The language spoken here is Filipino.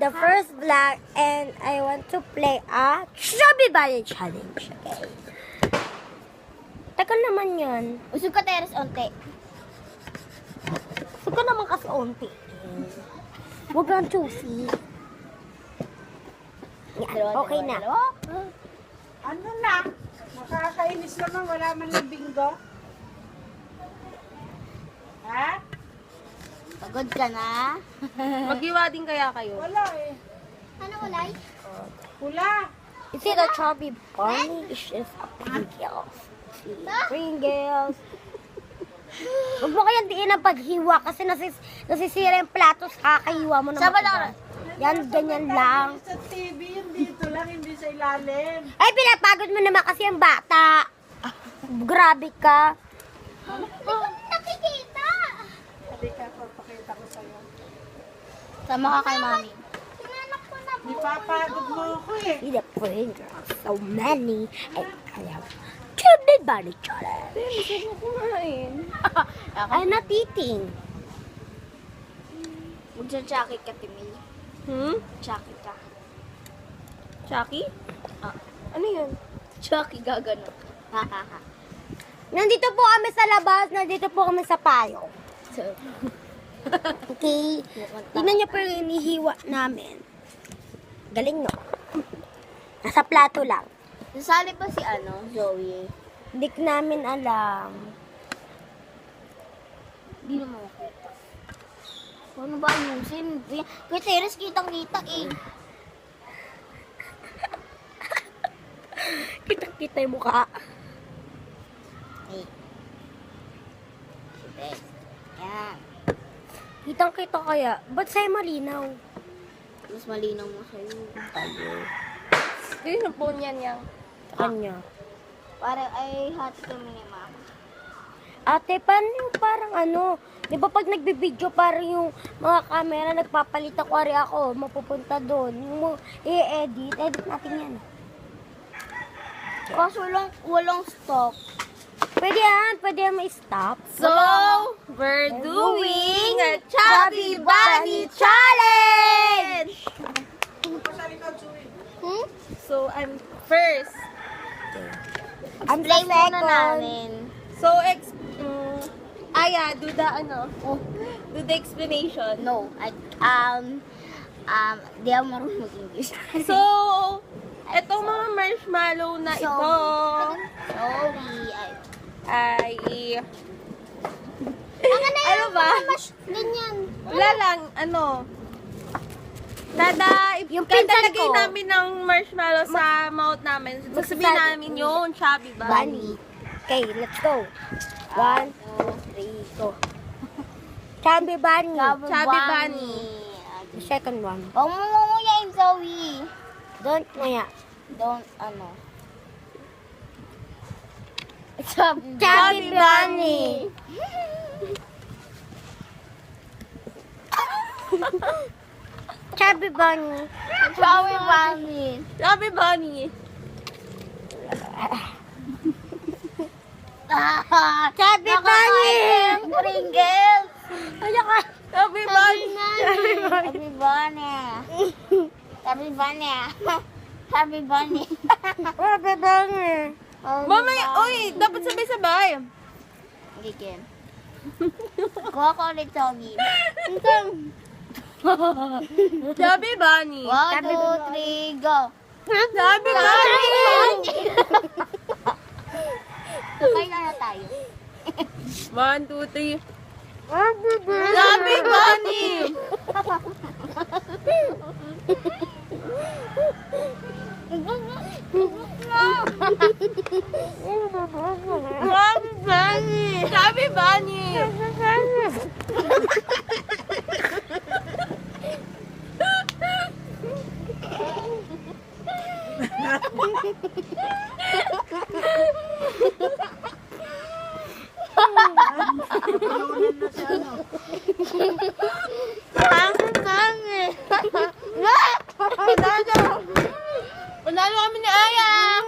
the first vlog and I want to play a Chubby Bunny Challenge. Okay. Tagal naman yun. Usog ka, Teres, onte. Huwag ka naman kasi onti. Huwag kang choosy. Yan, okay na. Ano na? Nakakainis naman, wala man lang bingo. Ha? Pagod ka na? Maghiwa din kaya kayo? Wala eh. Ano ulay? Hula. Is it a Chubby Bunny? It's just a Pringles. Pringles. Huwag mo kayang diin ang paghiwa kasi nasisira yung plato sa kakahiwa mo naman. Saba lang. Yan, ganyan lang. Sa TV, yung dito lang, hindi sa ilalim. Ay, pinapagod mo naman kasi yung bata. Grabe ka. Nakikita! Halika, papakita ko sa'yo. Sama ka kay mami. Tinanak ko na po. Ipapagod mo ako eh. See the Pringles, so many. And I have Chubby Bunny Challenge. Gusto mo kumain. I'm not eating. Magsa-chaki ka, Timmy. Chaki ka. Chucky? Ano yun? Chaki gagano. Nandito po kami sa labas, nandito po kami sa payo. Okay. Tingnan niyo po yung inihiwa namin. Galing, no? Nasa plato lang. Nasali pa si Zoe. Hindi ko namin alam. Hindi naman makita. Paano ba ayusin? Kaya Teres, kitang-kita eh. Kitang-kita yung mukha. Eh. Yan. Kitang-kita kaya. Ba't sa'yo malinaw? Mas malinaw mo sa'yo. Sino po niyan yang? Kanya. Para ay hati kami ni mama. Ate, paano yung parang ano? Di ba pag nagbibideo parang yung mga camera nagpapalit ako, mapupunta doon. Yung i-edit natin yan. Kaso walang stop. Pwede yan ma-stop. So, we're doing a Chubby Bunny Challenge! So, I'm first. I'm the Explain muna second. namin. So, Aya, do the explanation. No, di ako marunong mag-English. So, etong mga marshmallow na ito ay ano ba? Ganyan. Wala lang, Yung pinsan Dadalagay ko. namin ng marshmallow sa mouth namin. Sasabihin namin yung Chubby Bunny. Okay, let's go. 1, 2, 3, go. Chubby Bunny. Chubby Bunny. The second one. Huwag mo nguyain, Zoe. Don't ngaya. Don't, Chubby Bunny. Chubby Bunny. Chubby Bunny. Chubby Bunny. Chubby Bunny. Pringles. Chubby Bunny. Chubby Bunny. Chubby Bunny. Chubby Bunny. Chubby Bunny. Mamaya, uy, dapat sabay-sabay. Hindi, Ken. Kuha ko ulit, Zoe. Chubby Bunny. 1, 2, 3, go. Chubby Bunny. Sakay na tayo. 1, 2, 3. Chubby Bunny. Chubby Bunny. Chubby Bunny. Chubby Bunny. Panalo kami ni Aya.